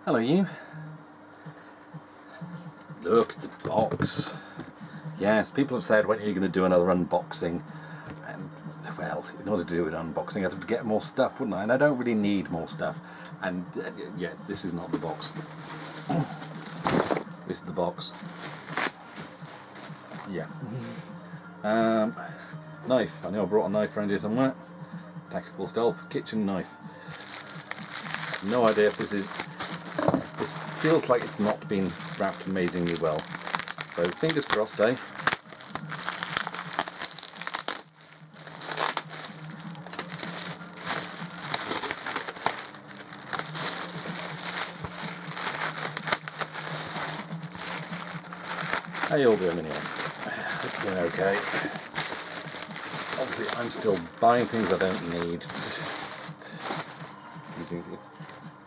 Hello you. Look, it's a box. Yes, people have said, when are you going to do another unboxing? And, well, in order to do an unboxing I'd have to get more stuff, wouldn't I? And I don't really need more stuff. And yeah, this is not the box. This is the box. Yeah. Knife. I know I brought a knife around here somewhere. Tactical stealth kitchen knife. No idea if this is... This feels like it's not been wrapped amazingly well. So fingers crossed, eh? How you all doing anyway? Doing okay. Obviously I'm still buying things I don't need. Using it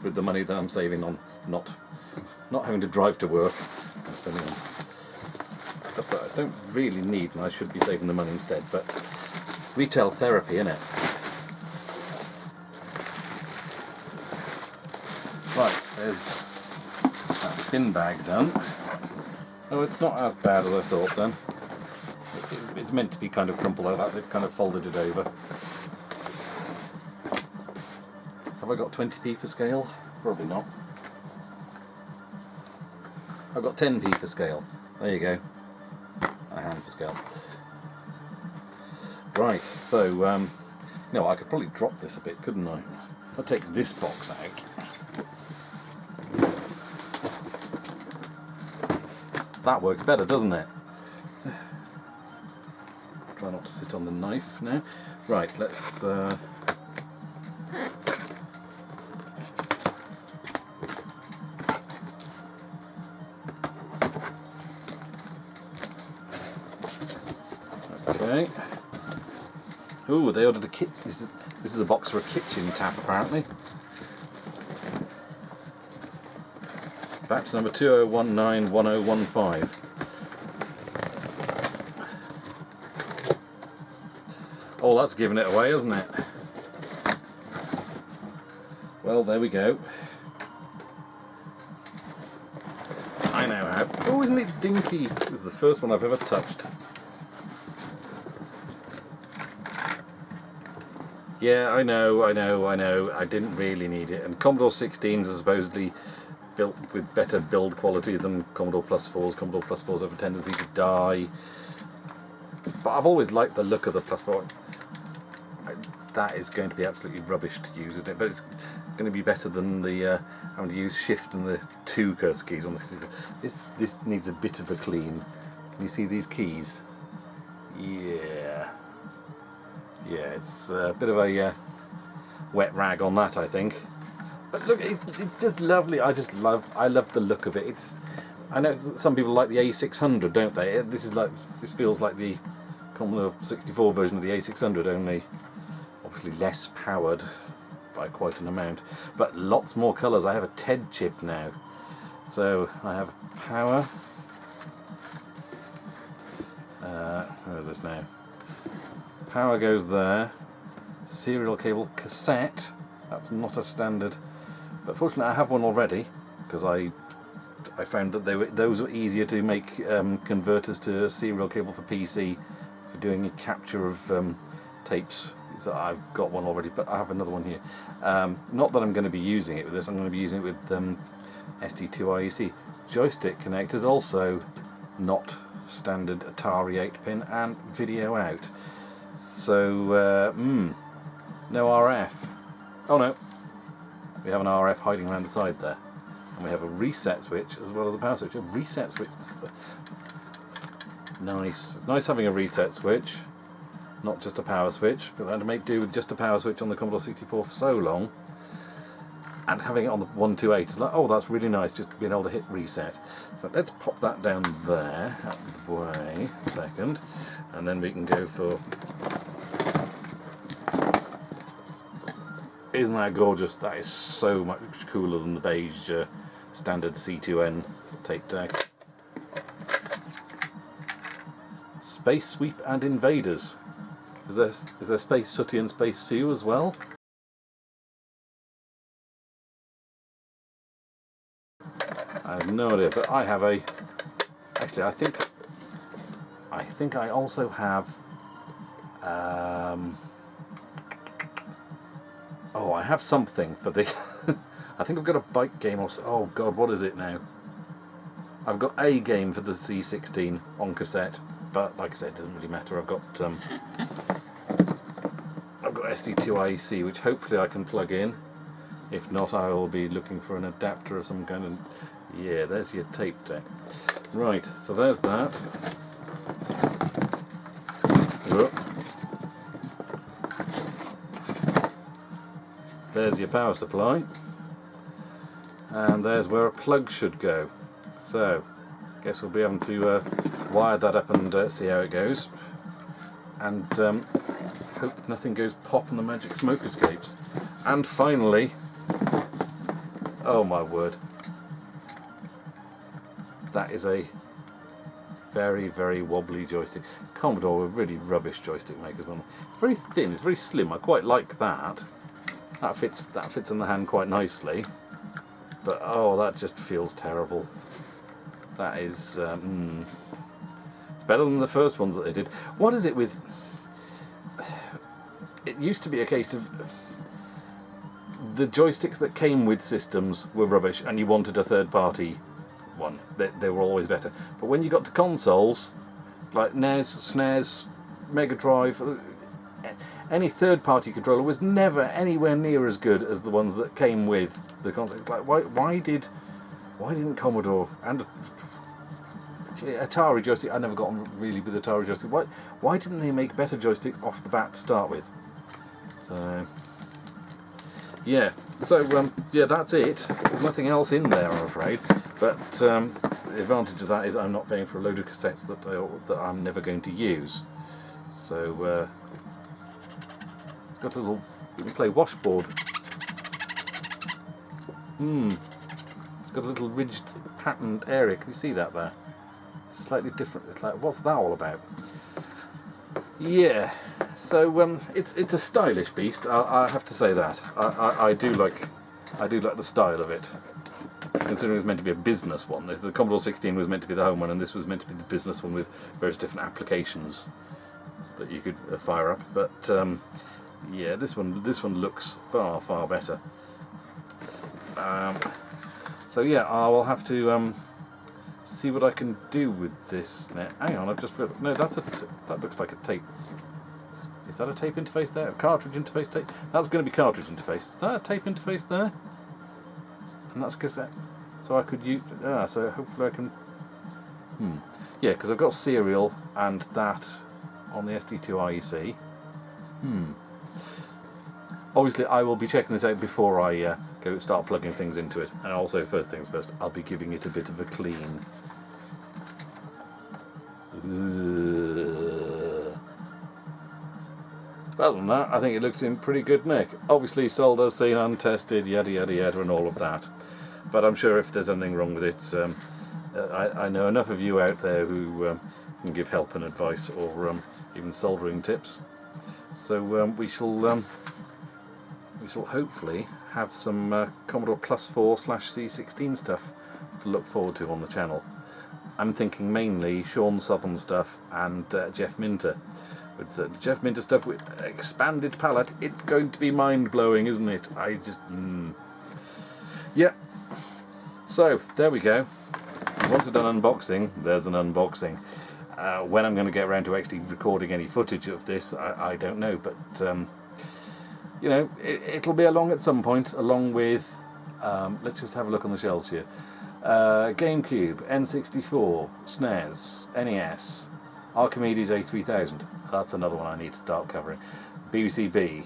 with the money that I'm saving on not having to drive to work. I'm spending on stuff that I don't really need and I should be saving the money instead, but retail therapy, innit? Right, there's that bin bag done. Oh, it's not as bad as I thought then. It's meant to be kind of crumpled like that, they've kind of folded it over. Have I got 20p for scale? Probably not. I've got 10p for scale. There you go. A hand for scale. Right, so, no, I could probably drop this a bit, couldn't I? I'll take this box out. That works better, doesn't it? Try not to sit on the knife now. Right, let's... Okay. Ooh, they ordered a kit. This is a box for a kitchen tap, apparently. Batch number 20191015. Oh, that's giving it away, isn't it? Well, there we go. I know how. Oh, isn't it dinky? This is the first one I've ever touched. Yeah, I know. I didn't really need it. And Commodore 16s are supposedly built with better build quality than Commodore Plus 4s. Commodore Plus 4s have a tendency to die. But I've always liked the look of the Plus 4. That is going to be absolutely rubbish to use, isn't it? But it's going to be better than the having to use Shift and the 2 cursor keys on the... This needs a bit of a clean. Can you see these keys? Yeah. Yeah, it's a bit of a wet rag on that, I think. But look, it's just lovely. I love the look of it. I know some people like the A600, don't they? This feels like the Commodore 64 version of the A600, only obviously less powered by quite an amount, but lots more colours. I have a TED chip now, so I have power. Where is this now? Power goes there. Serial cable cassette. That's not a standard, but fortunately I have one already because I found that those were easier to make converters to serial cable for PC for doing a capture of tapes. So I've got one already, but I have another one here. Not that I'm going to be using it with this. I'm going to be using it with SD2IEC. Joystick connectors also not standard Atari 8-pin and video out. So no RF. Oh no, we have an RF hiding around the side there, and we have a reset switch as well as a power switch. A reset switch. This is nice. It's nice having a reset switch, not just a power switch. Because I had to make do with just a power switch on the Commodore 64 for so long, and having it on the 128 is like, oh, that's really nice. Just being able to hit reset. So let's pop that down there, out of the way, a second, and then we can go for. Isn't that gorgeous? That is so much cooler than the beige standard C2N tape deck. Space Sweep and Invaders. Is there Space Sooty and Space Sioux as well? have no idea, but I have a. Actually, I think I also have. Oh, I have something for the. I think I've got a bike game or. Oh God, what is it now? I've got a game for the C16 on cassette, but like I said, it doesn't really matter. I've got SD2IEC, which hopefully I can plug in. If not, I will be looking for an adapter of some kind of. Yeah, there's your tape deck. Right, so there's that. Whoop. There's your power supply. And there's where a plug should go. So, guess we'll be having to wire that up and see how it goes. And hope nothing goes pop and the magic smoke escapes. And finally, oh my word, that is a very, very wobbly joystick. Commodore were really rubbish joystick makers. It's very thin, it's very slim. I quite like that. That fits in the hand quite nicely. But oh, that just feels terrible. That is, it's better than the first ones that they did. What is it with? It used to be a case of the joysticks that came with systems were rubbish, and you wanted a third-party one. They were always better. But when you got to consoles, like NES, SNES, Mega Drive, any third-party controller was never anywhere near as good as the ones that came with the console. It's like, why didn't Commodore and Atari joystick? I never got on really with Atari joystick. Why didn't they make better joysticks off the bat to start with? So yeah, yeah, that's it. There's nothing else in there, I'm afraid. But the advantage of that is I'm not paying for a load of cassettes that I'm never going to use. So it's got a little. You can play washboard. It's got a little ridged, patterned area. Can you see that there? It's slightly different. It's like, what's that all about? Yeah. So it's a stylish beast. I have to say that. I do like the style of it. Considering it's meant to be a business one. The Commodore 16 was meant to be the home one, and this was meant to be the business one with various different applications that you could fire up. But yeah, this one looks far, far better. So yeah, I will have to see what I can do with this now. Hang on, I've just realized. No, that looks like a tape. Is that a tape interface there? A cartridge interface tape? That's going to be cartridge interface. Is that a tape interface there? And that's cassette. So I could use. So hopefully I can. Yeah, because I've got serial and that on the SD2IEC. Obviously, I will be checking this out before I go start plugging things into it. And also, first things first, I'll be giving it a bit of a clean. Other than that, I think it looks in pretty good nick. Obviously, sold as seen, untested, yada yada yada, and all of that. But I'm sure if there's anything wrong with it, I know enough of you out there who can give help and advice, or even soldering tips. So we shall hopefully have some Commodore Plus 4/C16 stuff to look forward to on the channel. I'm thinking mainly Sean Southern stuff and Jeff Minter. With Jeff Minter stuff with expanded palette, it's going to be mind-blowing, isn't it? I just... Yeah. So, there we go. You wanted an unboxing, there's an unboxing. When I'm going to get around to actually recording any footage of this, I don't know, but... you know, it'll be along at some point, along with... let's just have a look on the shelves here. GameCube, N64, SNES, NES... Archimedes A3000, that's another one I need to start covering. BBC-B,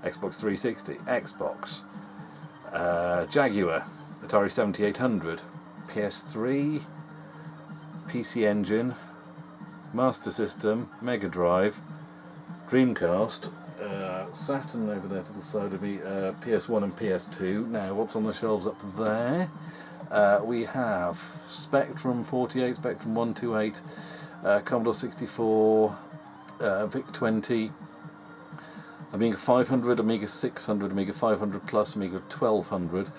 Xbox 360, Xbox, Jaguar, Atari 7800, PS3, PC Engine, Master System, Mega Drive, Dreamcast, Saturn over there to the side of me, PS1 and PS2. Now, what's on the shelves up there? We have Spectrum 48, Spectrum 128, Commodore 64, VIC-20, Amiga 500, Amiga 600, Amiga 500 Plus, Amiga 1200,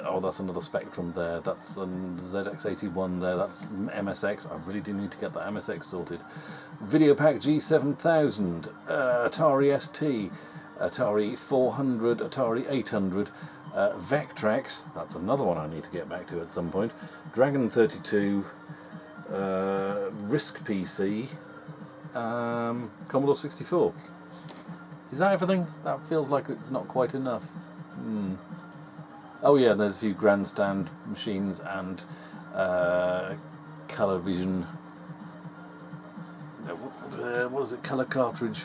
Oh, that's another Spectrum there. That's a ZX81 there. That's MSX. I really do need to get that MSX sorted. Videopack G7000, Atari ST, Atari 400, Atari 800, Vectrex. That's another one I need to get back to at some point. Dragon 32, RISC PC, Commodore 64. Is that everything? That feels like it's not quite enough. Oh yeah, there's a few grandstand machines and colour vision. What is it? Colour cartridge.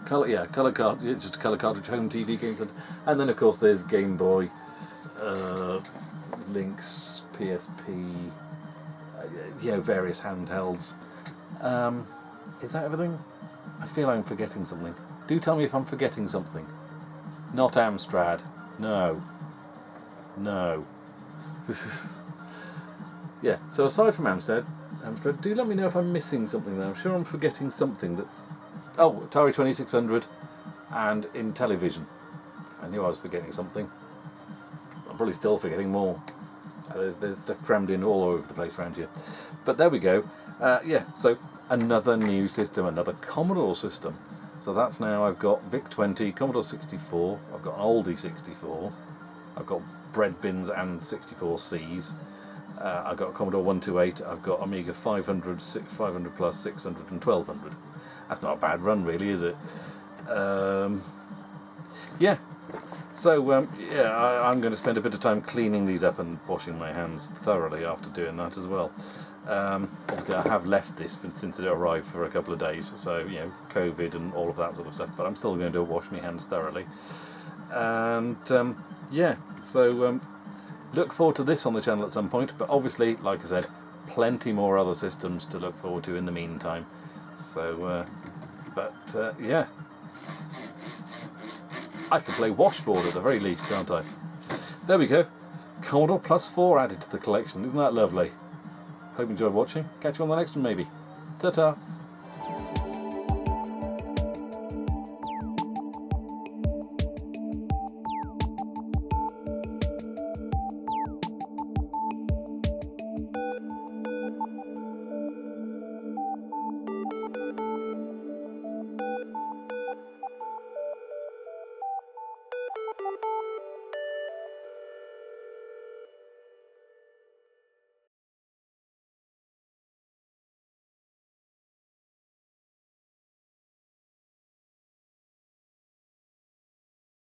Colour cartridge. Just a colour cartridge. Home TV games, and then of course there's Game Boy, Lynx, PSP. Various handhelds. Is that everything? I feel I'm forgetting something. Do tell me if I'm forgetting something. Not Amstrad. No. Yeah, so aside from Amstrad, do let me know if I'm missing something there. I'm sure I'm forgetting something that's... Oh, Atari 2600 and Intellivision. I knew I was forgetting something. I'm probably still forgetting more. There's stuff crammed in all over the place around here. But there we go. So another new system, another Commodore system. So that's now, I've got VIC-20, Commodore 64, I've got an oldie 64, I've got bread bins and 64Cs, I've got a Commodore 128, I've got Amiga 500, 500 plus, 600 and 1200. That's not a bad run really, is it? I'm going to spend a bit of time cleaning these up and washing my hands thoroughly after doing that as well. Obviously I have left this since it arrived for a couple of days, so COVID and all of that sort of stuff, but I'm still going to wash my hands thoroughly. And look forward to this on the channel at some point, but obviously, like I said, plenty more other systems to look forward to in the meantime. So I can play Washboard at the very least, can't I? There we go. Commodore Plus 4 added to the collection. Isn't that lovely? Hope you enjoyed watching. Catch you on the next one maybe. Ta-ta!